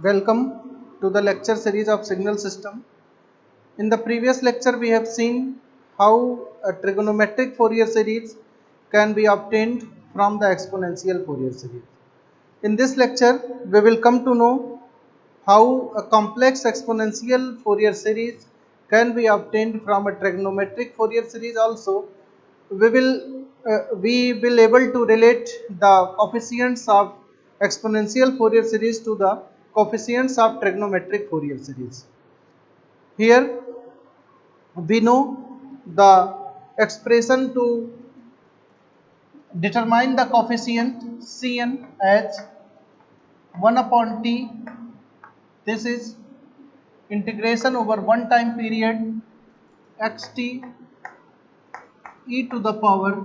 Welcome to the lecture series of signal system. In the previous lecture we have seen how a trigonometric Fourier series can be obtained from the exponential Fourier series. In this lecture we will come to know how a complex exponential Fourier series can be obtained from a trigonometric Fourier series also. We will able to relate the coefficients of exponential Fourier series to the coefficients of trigonometric Fourier series. Here we know the expression to determine the coefficient Cn as 1 upon t. This is integration over one time period xt e to the power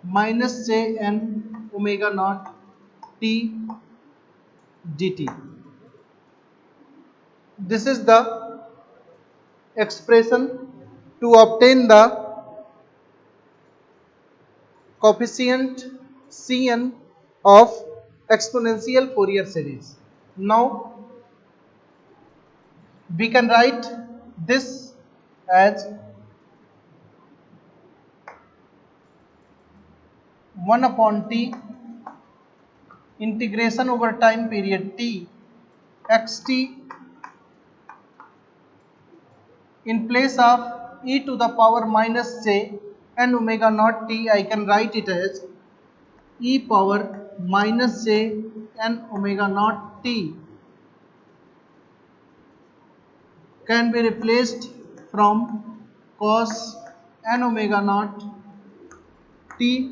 minus j n omega naught t dt. This is the expression to obtain the coefficient Cn of exponential Fourier series. Now we can write this as 1 upon t integration over time period t xt in place of e to the power minus j and omega naught t. I can write it as e power minus j and omega naught t can be replaced from cos n omega naught t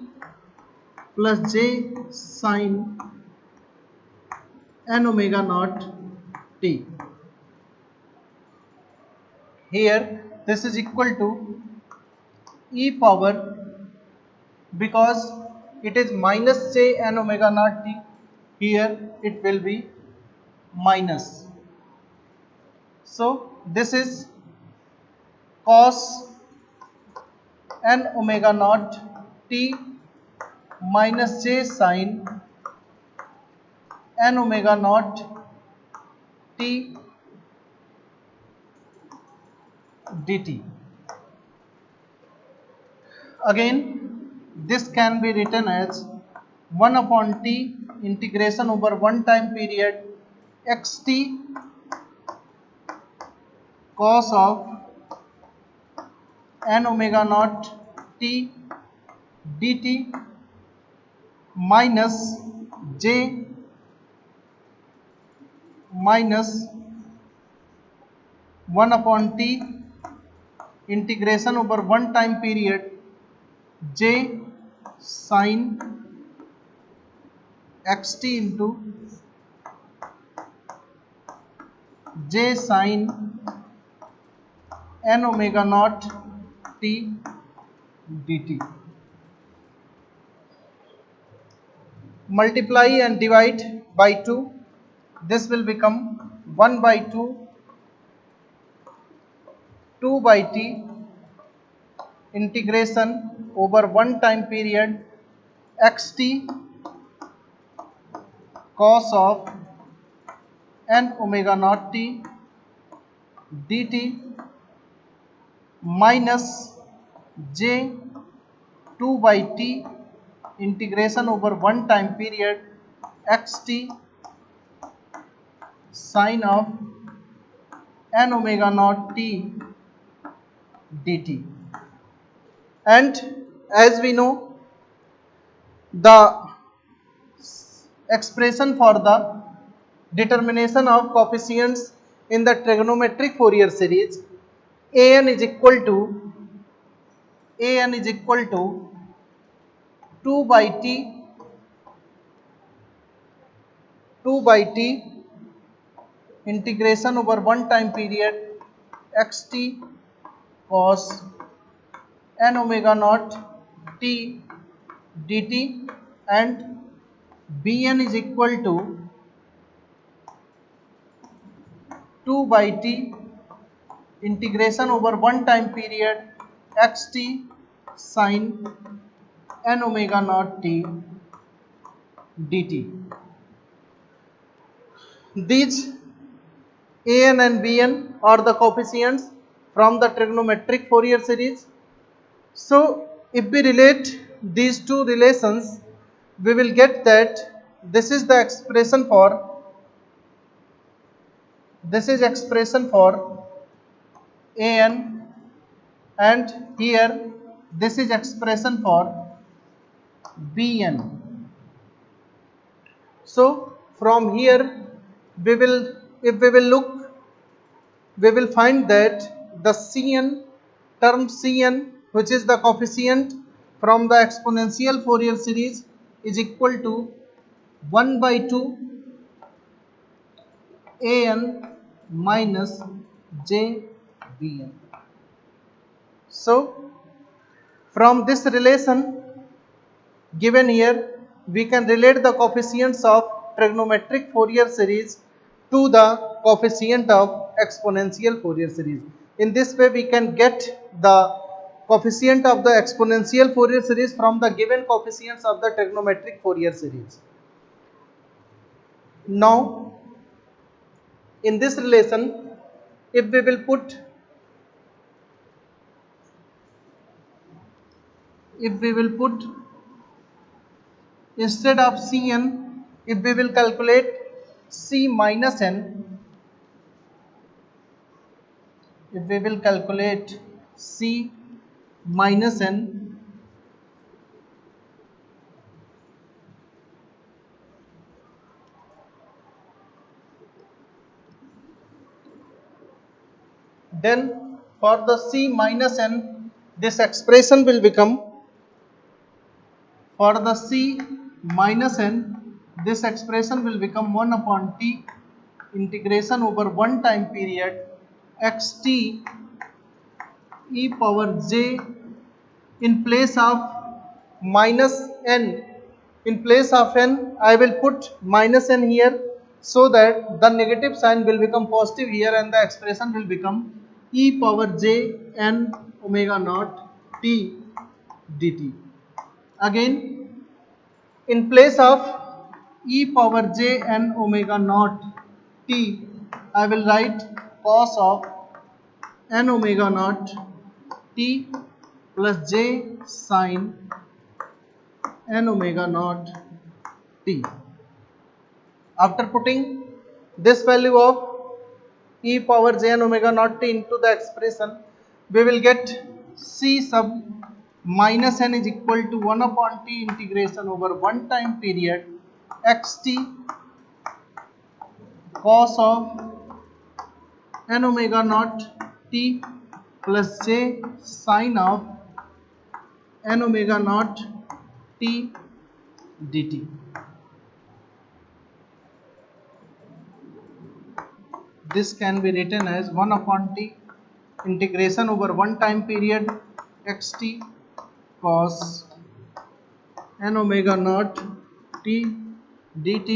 plus j sin n omega naught t. Here this is equal to e power, because it is minus j n omega naught t, here it will be minus. So this is cos n omega naught t minus j sin n omega naught t dt. Again this can be written as 1 upon t integration over one time period xt cos of n omega naught t dt minus j minus 1 upon t integration over one time period j sin xt into j sin n omega naught t dt. Multiply and divide by 2. This will become 1 by 2 2 by t integration over one time period xt cos of n omega naught t dt minus j 2 by t integration over one time period xt sin of n omega naught t dt. And as we know, the expression for the determination of coefficients in the trigonometric Fourier series, an is equal to 2 by t 2 by t integration over one time period xt cos n omega naught t dt, and bn is equal to 2 by t integration over one time period xt sin n omega naught t dt. These an and bn are the coefficients from the trigonometric Fourier series. So if we relate these two relations, we will get that this is the expression for an, and here this is expression for bn. So from here we will, if we will look, we will find that the Cn, term Cn, which is the coefficient from the exponential Fourier series, is equal to 1 by 2 an minus jbn. So from this relation given here, we can relate the coefficients of trigonometric Fourier series to the coefficient of exponential Fourier series. In this way, we can get the coefficient of the exponential Fourier series from the given coefficients of the trigonometric Fourier series. Now, in this relation, if we will put, instead of Cn, if we will calculate C minus n, if we will calculate C minus n, then for the C minus n, this expression will become, for the C minus n, this expression will become 1 upon t integration over one time period xt e power j, in place of minus n, in place of n I will put minus n here, so that the negative sign will become positive here and the expression will become e power j n omega naught t dt. Again, in place of e power j n omega naught t, I will write cos of n omega naught t plus j sin n omega naught t. After putting this value of e power j n omega naught t into the expression, we will get c sub minus n is equal to 1 upon t integration over one time period xt cos of n omega naught t plus j sin of n omega naught t dt. This can be written as 1 upon t integration over one time period xt cos n omega naught t dt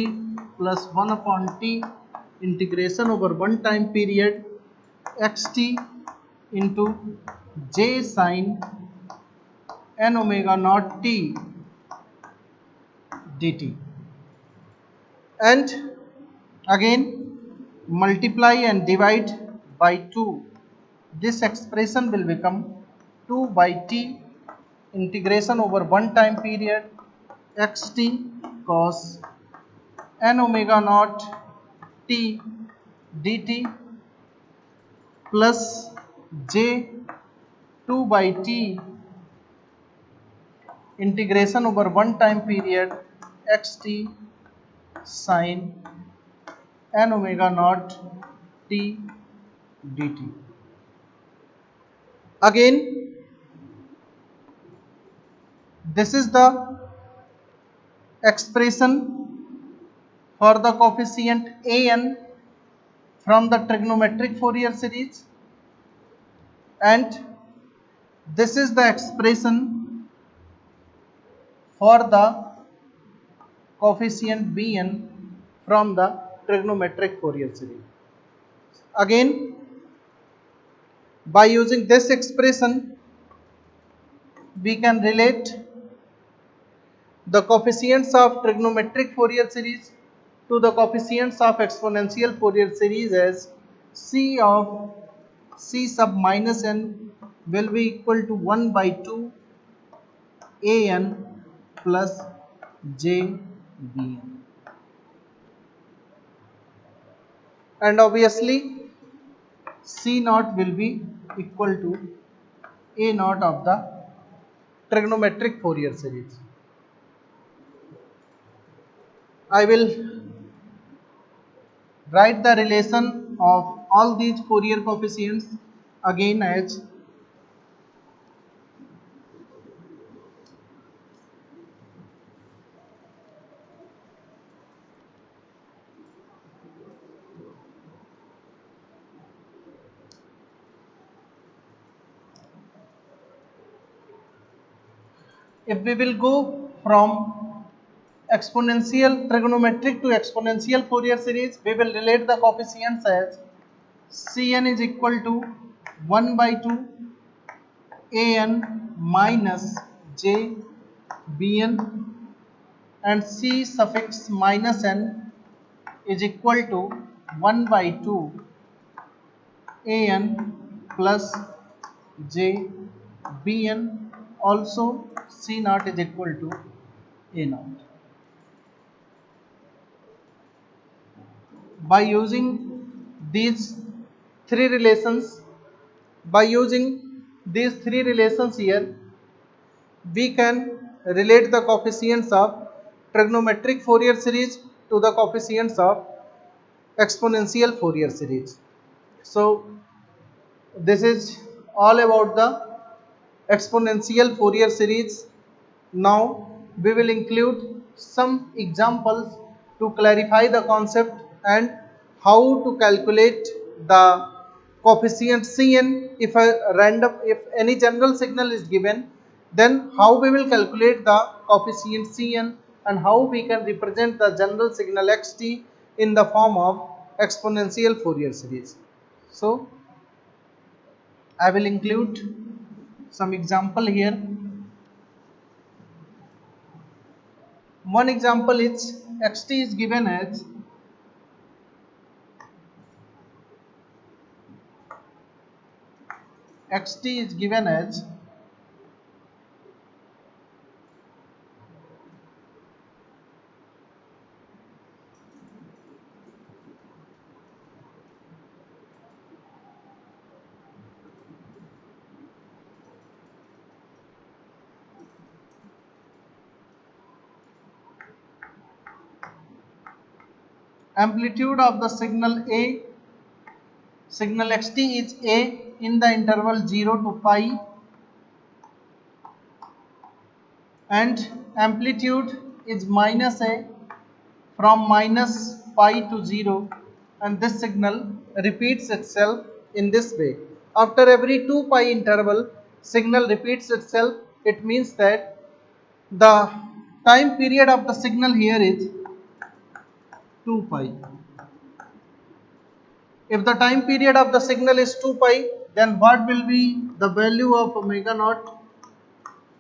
plus 1 upon t integration over one time period xt into j sin n omega naught t dt. And again multiply and divide by 2, this expression will become 2 by t integration over one time period xt cos n omega naught t dt plus j 2 by t integration over one time period xt sin n omega naught t dt. Again, this is the expression for the coefficient an from the trigonometric Fourier series, and this is the expression for the coefficient bn from the trigonometric Fourier series. Again, by using this expression, we can relate the coefficients of trigonometric Fourier series to the coefficients of exponential Fourier series as C of C sub minus n will be equal to 1 by 2 an plus j bn, and obviously C naught will be equal to a naught of the trigonometric Fourier series. I will write the relation of all these Fourier coefficients again as if we will go from exponential trigonometric to exponential Fourier series, we will relate the coefficients as Cn is equal to 1 by 2 an minus j bn, and C suffix minus n is equal to 1 by 2 an plus j bn, also C naught is equal to a naught. By using these three relations, here, we can relate the coefficients of trigonometric Fourier series to the coefficients of exponential Fourier series. So this is all about the exponential Fourier series. Now we will include some examples to clarify the concept and how to calculate the coefficient Cn if any general signal is given, then how we will calculate the coefficient Cn and how we can represent the general signal xt in the form of exponential Fourier series. So I will include some example here. One example is xt is given as amplitude of the signal A. Signal xt is A in the interval 0 to pi, and amplitude is minus A from minus pi to 0, and this signal repeats itself in this way. After every 2 pi interval, signal repeats itself. It means that the time period of the signal here is 2 pi. If the time period of the signal is 2 pi, then what will be the value of omega naught?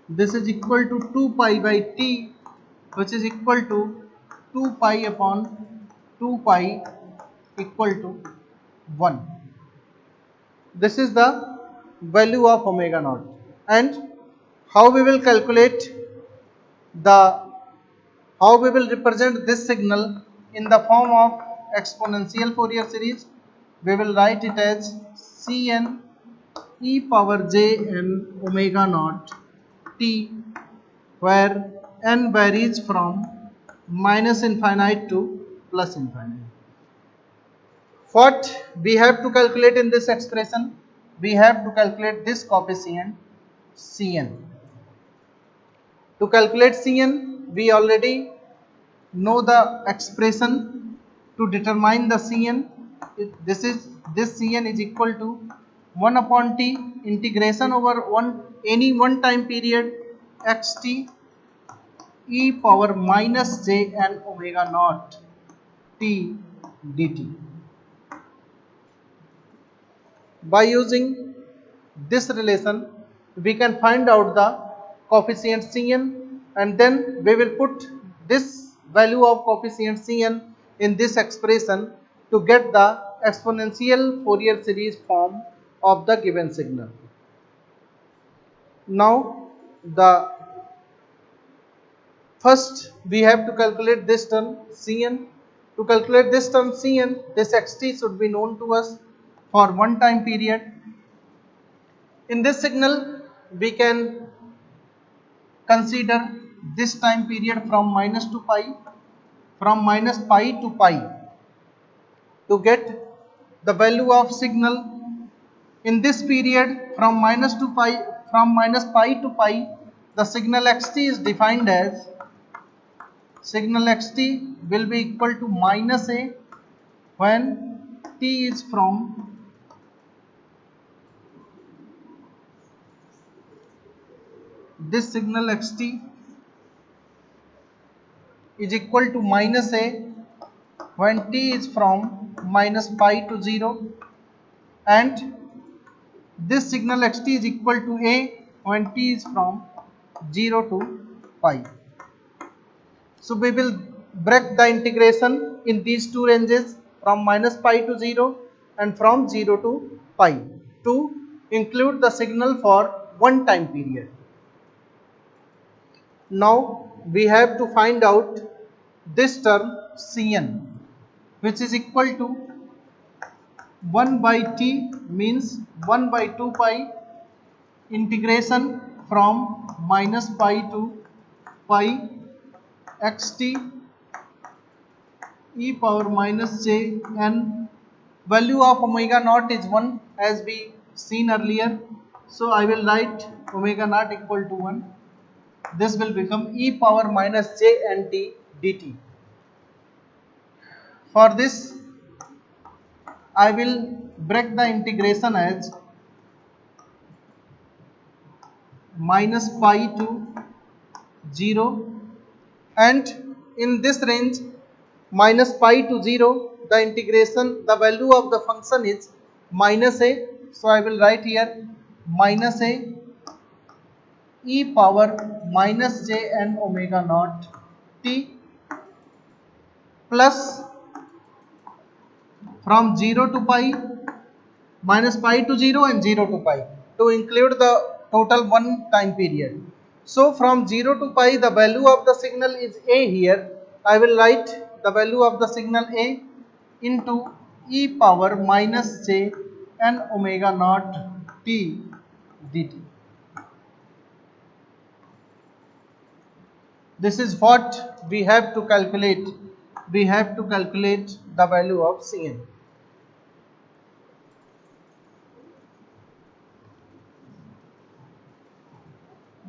This is equal to 2 pi by t, which is equal to 2 pi upon 2 pi equal to 1. This is the value of omega naught. And how we will calculate how we will represent this signal in the form of exponential Fourier series? We will write it as Cn e power j n omega naught t, where n varies from minus infinite to plus infinite. What we have to calculate in this expression? We have to calculate this coefficient Cn. To calculate Cn, we already know the expression to determine the Cn. This Cn is equal to 1 upon t integration over any one time period xt e power minus j n omega naught t dt. By using this relation, we can find out the coefficient Cn, and then we will put this value of coefficient Cn in this expression to get the exponential Fourier series form of the given signal. Now the first we have to calculate this term Cn. To calculate this term Cn, this xt should be known to us for one time period. In this signal we can consider this time period from minus to pi, from minus pi to pi, to get the value of signal in this period from minus pi to pi. The signal xt is defined as, signal xt will be equal to minus a when t is from this signal xt is equal to minus a when t is from minus pi to 0, and this signal xt is equal to a when t is from 0 to pi. So we will break the integration in these two ranges from minus pi to 0 and from 0 to pi to include the signal for one time period. Now we have to find out this term Cn, which is equal to 1 by t, means 1 by 2 pi integration from minus pi to pi xt e power minus j n. Value of omega naught is 1 as we seen earlier, so I will write omega naught equal to 1. This will become e power minus j n t dt. For this I will break the integration as minus pi to 0, and in this range minus pi to 0, the integration, the value of the function is minus a, so I will write here minus a e power minus j n omega naught t plus from 0 to pi, minus pi to 0 and 0 to pi, to include the total one time period. So from 0 to pi the value of the signal is a. Here I will write the value of the signal a into e power minus j n omega naught t dt. This is what we have to calculate. We have to calculate the value of Cn.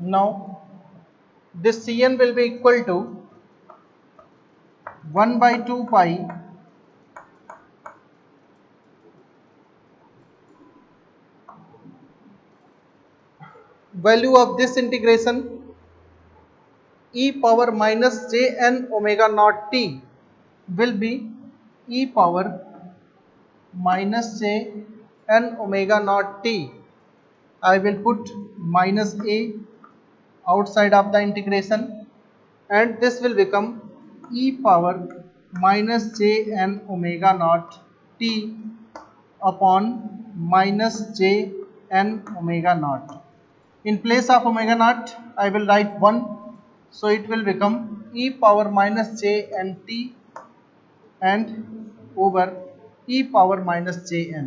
Now this Cn will be equal to 1 by 2 pi value of this integration e power minus j n omega naught t will be e power minus j n omega naught t. I will put minus a outside of the integration, and this will become e power minus j n omega naught t upon minus j n omega naught. In place of omega naught I will write 1, so it will become e power minus j n t and over e power minus j n.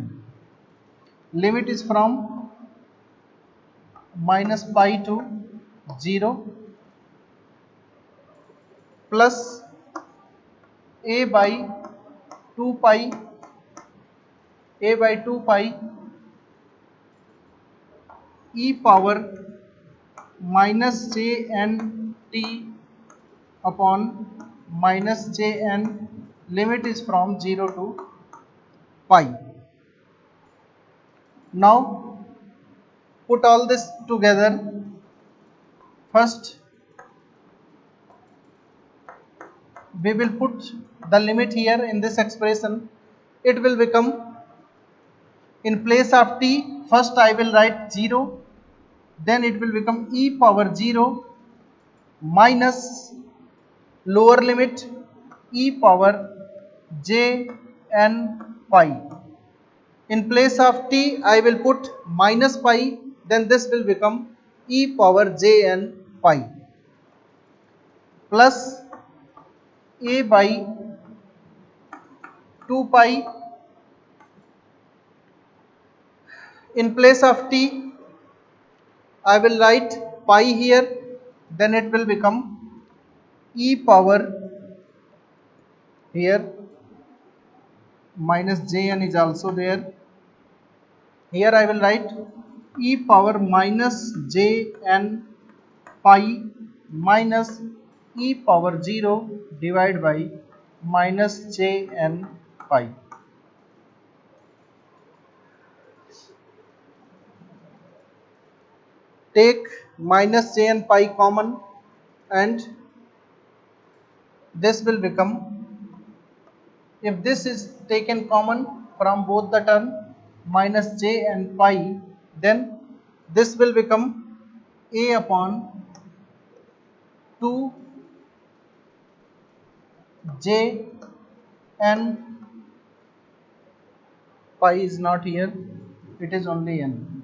Limit is from minus pi to 0 plus a by 2 pi e power minus j n t upon minus j n. Limit is from 0 to pi. Now put all this together. First we will put the limit here in this expression. It will become, in place of t, first I will write 0, then it will become e power 0 minus lower limit e power j n pi. In place of t, I will put minus pi, then this will become e power jn pi plus a by 2 pi. In place of t, I will write pi here, then it will become e power here minus jn is also there. Here I will write e power minus jn pi minus e power 0 divided by minus jn pi. Take minus jn pi common and this will become, if this is taken common from both the term minus j and pi, then this will become a upon 2 j n. Pi is not here, it is only n.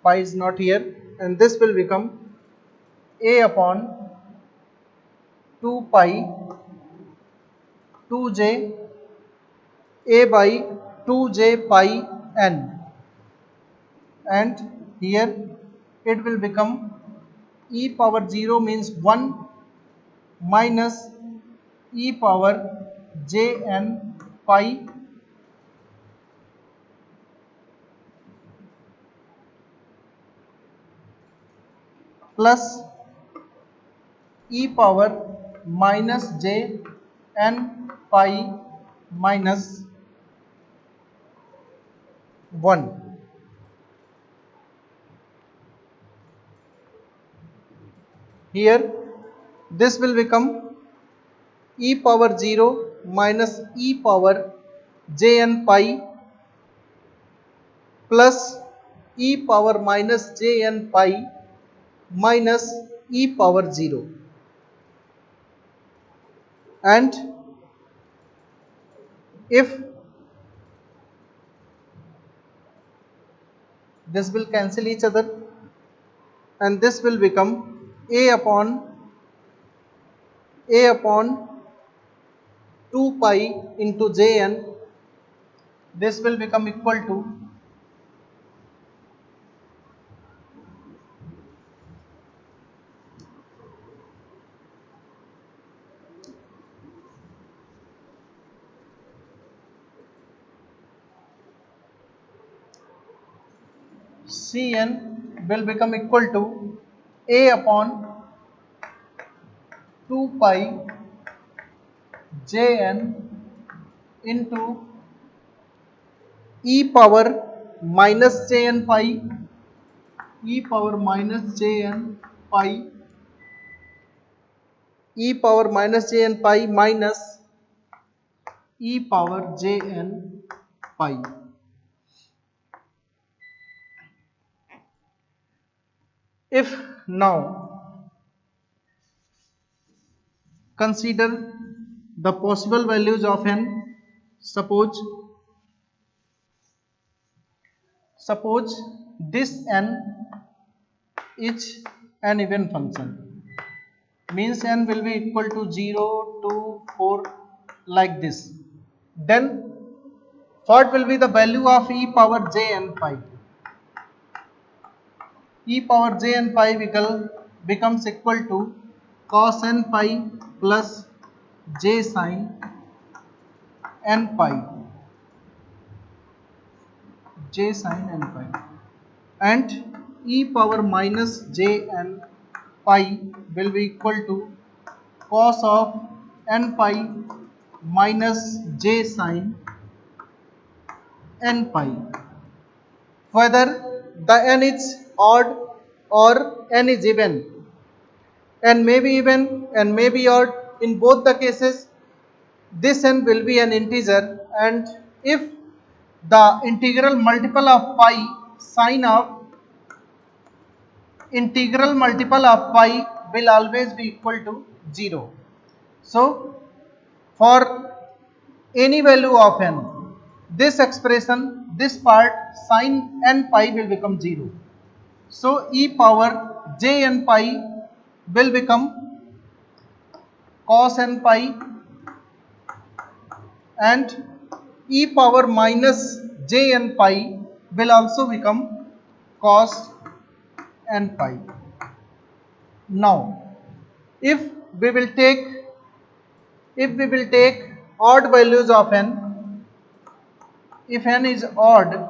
Pi is not here, and this will become a upon 2 pi 2j a by 2j pi n, and here it will become e power 0 means 1 minus e power jn pi plus e power minus j n pi minus 1. Here this will become e power 0 minus e power jn pi plus e power minus jn pi minus e power 0, and if this will cancel each other and this will become a upon 2 pi into jn, this will become equal to Cn will become equal to a upon 2 pi jn into e power minus jn pi, e power minus jn pi, e power minus jn pi minus e power jn pi. If now consider the possible values of n, suppose this n is an even function, means n will be equal to 0 2 4 like this, then what will be the value of e power jn pi? E power jn pi becomes equal to cos n pi plus j sin n pi, and e power minus jn pi will be equal to cos of n pi minus j sin n pi. Whether the n is odd or n is even, and may be even and may be odd, in both the cases this n will be an integer, and if the integral multiple of pi, sine of integral multiple of pi will always be equal to 0. So for any value of n, this expression, this part sin n pi will become 0. So e power j n pi will become cos n pi, and e power minus j n pi will also become cos n pi. Now if we will take odd values of n, if n is odd,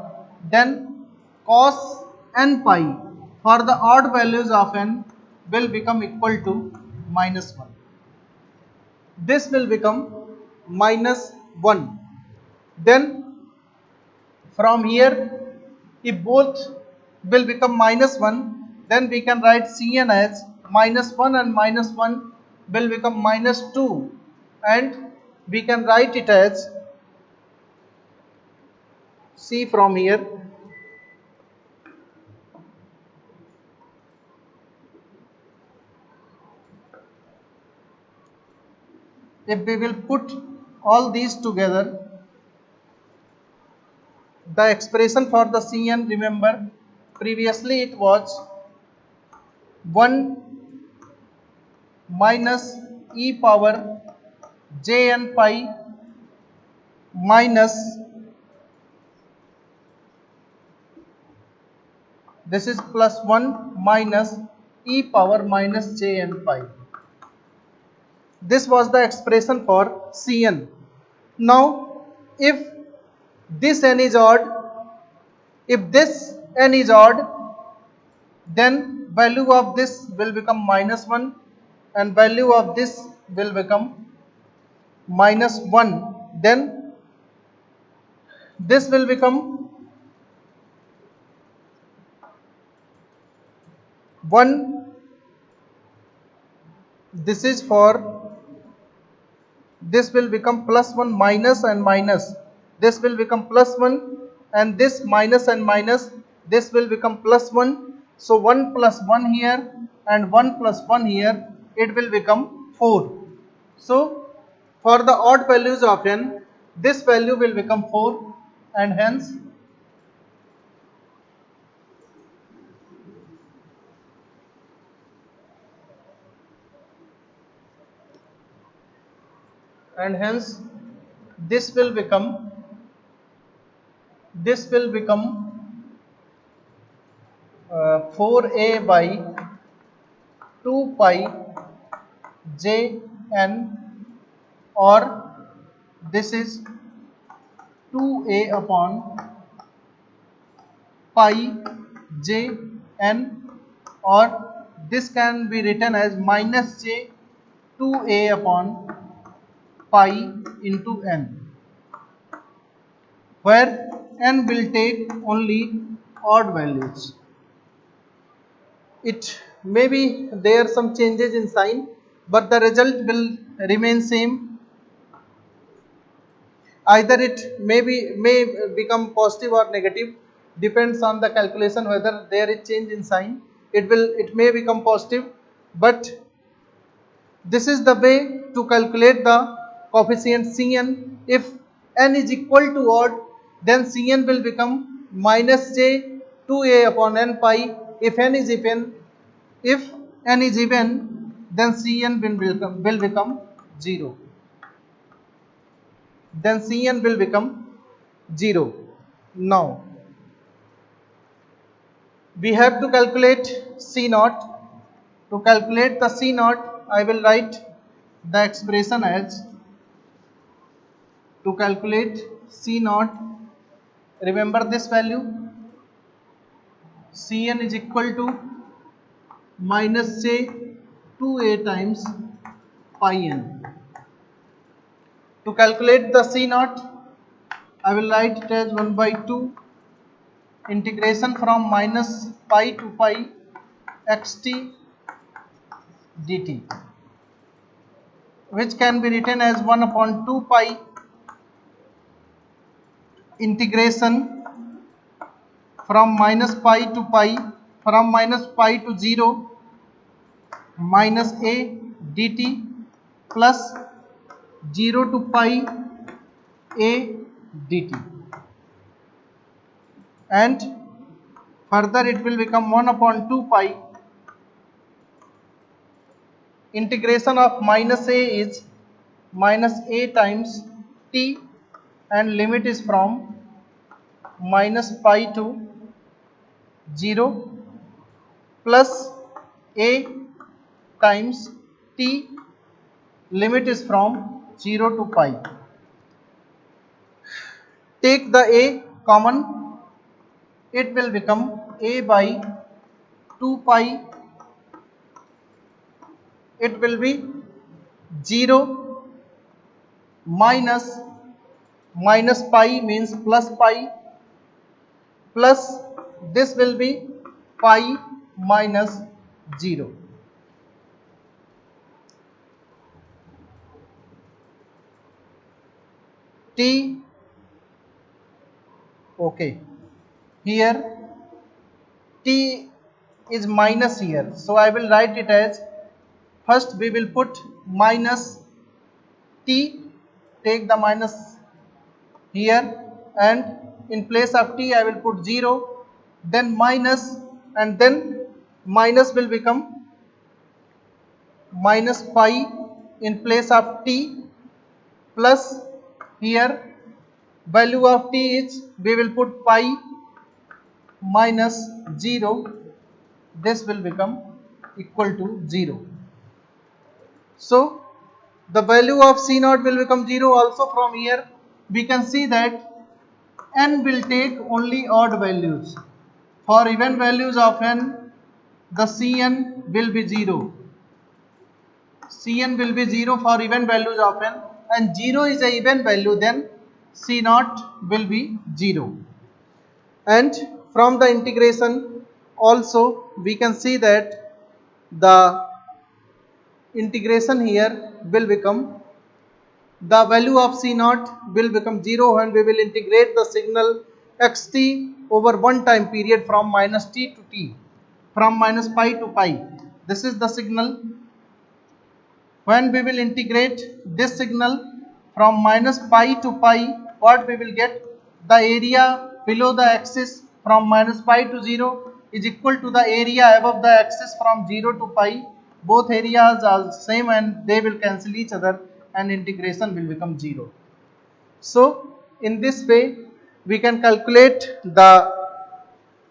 then cos n pi for the odd values of n will become equal to minus 1. This will become minus 1. Then from here, if both will become minus 1, then we can write Cn as minus 1 and minus 1 will become minus 2, and we can write it as, see from here, if we will put all these together, the expression for the Cn, remember previously it was 1 minus e power j n pi minus, this is plus 1 minus e power minus j n pi. This was the expression for Cn. Now if this n is odd, if this n is odd, then value of this will become minus 1 and value of this will become minus 1. Then this will become 1, this is for, this will become plus 1 minus and minus, this will become plus 1, and this minus and minus, this will become plus 1. So 1 plus 1 here and 1 plus 1 here, it will become 4. So for the odd values of n, this value will become 4, and hence this will become 4a by 2 pi j n, or this is 2a upon pi j n, or this can be written as minus j 2a upon pi into n, where n will take only odd values. It may be there some changes in sign, but the result will remain same. Either it may become positive or negative, depends on the calculation whether there is change in sign. It may become positive, but this is the way to calculate the coefficient Cn. If n is equal to odd, then Cn will become minus j 2a upon n pi. If n is even, then Cn will become 0. Then Cn will become 0. Now we have to calculate C0. To calculate the C0, I will write the expression as, to calculate C0, remember this value, Cn is equal to minus j 2a times pi n. To calculate the C0, I will write it as 1 by 2 integration from minus pi to pi xt dt, which can be written as 1 upon 2 pi integration from minus pi to 0 minus a dt plus 0 to pi a dt. and further it will become 1 upon 2 pi. Integration of minus a is minus a times t, and limit is from minus pi to 0 plus a times t, limit is from 0 to pi. Take the a common, it will become a by 2 pi, it will be 0 minus pi means plus pi, plus this will be pi minus 0. T, okay, here t is minus here, so I will write it as, first we will put minus t, take the minus here, and in place of t I will put 0, then minus, and then minus will become minus pi in place of t, plus here value of t is, we will put pi minus 0, this will become equal to 0. So the value of C naught will become 0. Also from here we can see that n will take only odd values. For even values of n, the Cn will be 0. Cn will be 0 for even values of n, and 0 is a even value, then C naught will be 0. And from the integration also we can see that the integration here will become, the value of C naught will become 0 when we will integrate the signal xt over one time period from minus t to t, from minus pi to pi. This is the signal. When we will integrate this signal from minus pi to pi, what we will get? The area below the axis from minus pi to 0 is equal to the area above the axis from 0 to pi. Both areas are same and they will cancel each other, and integration will become 0. So in this way we can calculate the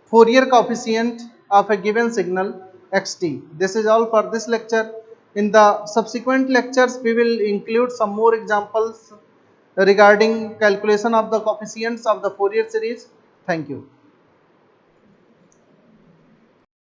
Fourier coefficient of a given signal xt. This is all for this lecture. In the subsequent lectures we will include some more examples regarding calculation of the coefficients of the Fourier series. Thank you.